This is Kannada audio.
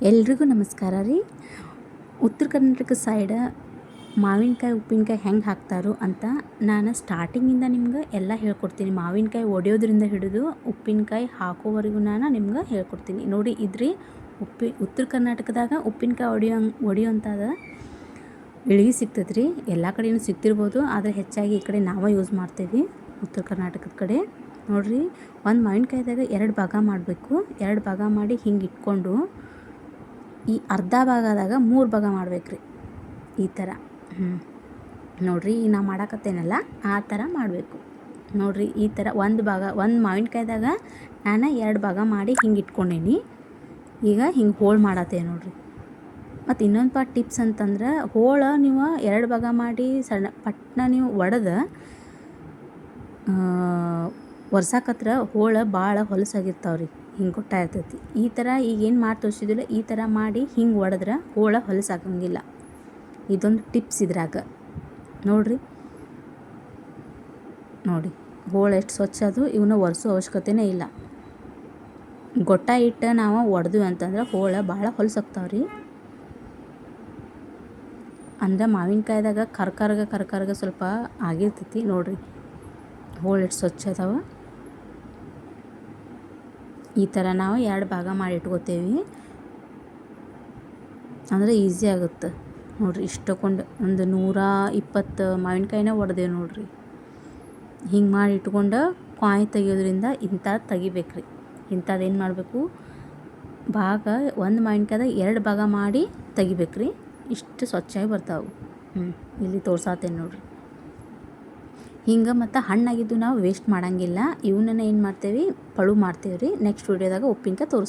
ಎಲ್ರಿಗೂ ನಮಸ್ಕಾರ ರೀ. ಉತ್ತರ ಕರ್ನಾಟಕ ಸೈಡ ಮಾವಿನಕಾಯಿ ಉಪ್ಪಿನಕಾಯಿ ಹೆಂಗೆ ಹಾಕ್ತಾರೋ ಅಂತ ನಾನು ಸ್ಟಾರ್ಟಿಂಗಿಂದ ನಿಮ್ಗೆ ಎಲ್ಲ ಹೇಳ್ಕೊಡ್ತೀನಿ. ಮಾವಿನಕಾಯಿ ಒಡೆಯೋದ್ರಿಂದ ಹಿಡಿದು ಉಪ್ಪಿನಕಾಯಿ ಹಾಕೋವರೆಗೂ ನಾನು ನಿಮ್ಗೆ ಹೇಳ್ಕೊಡ್ತೀನಿ. ನೋಡಿ ಇದ್ರಿ ಉತ್ತರ ಕರ್ನಾಟಕದಾಗ ಉಪ್ಪಿನಕಾಯಿ ಒಡೆಯೋಂಥದ್ದು ಇಳಿಗೆ ಸಿಗ್ತದೆ ರೀ. ಎಲ್ಲ ಕಡೆಯೂ ಸಿಗ್ತಿರ್ಬೋದು, ಆದರೆ ಹೆಚ್ಚಾಗಿ ಈ ಕಡೆ ನಾವು ಯೂಸ್ ಮಾಡ್ತೀವಿ ಉತ್ತರ ಕರ್ನಾಟಕದ ಕಡೆ. ನೋಡಿರಿ, ಒಂದು ಮಾವಿನಕಾಯಿದಾಗ 2 ಭಾಗ ಮಾಡಬೇಕು. 2 ಭಾಗ ಮಾಡಿ ಹಿಂಗೆ ಇಟ್ಕೊಂಡು ಈ ಅರ್ಧ ಭಾಗದಾಗ 3 ಭಾಗ ಮಾಡ್ಬೇಕ್ರಿ. ಈ ಥರ ನೋಡಿರಿ, ಈಗ ನಾ ಮಾಡಾಕತ್ತೇನಲ್ಲ ಆ ಥರ ಮಾಡಬೇಕು. ನೋಡಿರಿ, ಈ ಥರ ಒಂದು ಮಾವಿನಕಾಯಿದಾಗ ನಾನು 2 ಭಾಗ ಮಾಡಿ ಹಿಂಗೆ ಇಟ್ಕೊಂಡೇನಿ. ಈಗ ಹಿಂಗೆ ಹೋಳು ಮಾಡತ್ತೇವೆ ನೋಡಿರಿ. ಮತ್ತು ಇನ್ನೊಂದು ಟಿಪ್ಸ್ ಅಂತಂದ್ರೆ, ಹೋಳು ನೀವು 2 ಭಾಗ ಮಾಡಿ ಪಟ್ನ ನೀವು ಒಡೆದು ಒರ್ಸಾಕತ್ರ ಹೋಳು ಭಾಳ ಹೊಲಸಾಗಿರ್ತಾವ್ರಿ, ಹಿಂಗೆ ಗೊತ್ತಾಗ್ತೈತಿ. ಈ ಥರ ಈಗೇನು ಮಾಡಿ ತೋರಿಸಿದಿಲ್ಲ, ಈ ಥರ ಮಾಡಿ ಹಿಂಗೆ ಒಡೆದ್ರೆ ಹೋಳು ಹೊಲಸಾಗಂಗಿಲ್ಲ. ಇದೊಂದು ಟಿಪ್ಸ್ ಇದ್ರಾಗ. ನೋಡಿ ಹೋಳು ಎಷ್ಟು ಸ್ವಚ್ಛ ಅದು. ಇವನ್ನ ಒರೆಸೋ ಅವಶ್ಯಕತೆನೇ ಇಲ್ಲ. ಗೊಟ್ಟ ಇಟ್ಟು ನಾವು ಒಡೆದ್ವಿ ಅಂತಂದ್ರೆ ಹೋಳು ಭಾಳ ಹೊಲಸಾಗ್ತಾವ್ರಿ. ಅಂದರೆ ಮಾವಿನಕಾಯಿದಾಗ ಕರ್ಕರ್ಗ ಸ್ವಲ್ಪ ಆಗಿರ್ತೈತಿ. ನೋಡಿರಿ ಹೋಳು ಎಷ್ಟು ಸ್ವಚ್ಛ ಅದಾವ. ಈ ಥರ ನಾವು 2 ಭಾಗ ಮಾಡಿ ಇಟ್ಕೋತೇವೆ ಅಂದರೆ ಈಸಿ ಆಗುತ್ತೆ. ನೋಡಿರಿ, ಇಷ್ಟೊಂದು ಒಂದು 120 ಮಾವಿನಕಾಯಿನ ಒಡೆದೇವೆ ನೋಡಿರಿ. ಹಿಂಗೆ ಮಾಡಿ ಇಟ್ಕೊಂಡು ಕಾಯಿ ತೆಗಿಯೋದ್ರಿಂದ ಇಂಥದ್ದು ತೆಗಿಬೇಕ್ರಿ. ಇಂಥದ್ದು ಏನು ಮಾಡಬೇಕು, ಒಂದು ಮಾವಿನಕಾಯಿದಾಗ 2 ಭಾಗ ಮಾಡಿ ತೆಗಿಬೇಕ್ರಿ. ಇಷ್ಟು ಸ್ವಚ್ಛಾಗಿ ಬರ್ತಾವೆ. ಇಲ್ಲಿ ತೋರ್ಸಾತೇನೆ ನೋಡಿರಿ. ಹಿಂಗೆ ಮತ್ತು ಹಣ್ಣಾಗಿದ್ದು ನಾವು ವೇಸ್ಟ್ ಮಾಡೋಂಗಿಲ್ಲ. ಇವನ್ನ ಏನು ಮಾಡ್ತೇವೆ, ಪಳು ಮಾಡ್ತೇವೆ ರೀ. ನೆಕ್ಸ್ಟ್ ವೀಡಿಯೋದಾಗ ಉಪ್ಪಿನಕಾಯಿ ತೋರಿಸ್ತೀವಿ.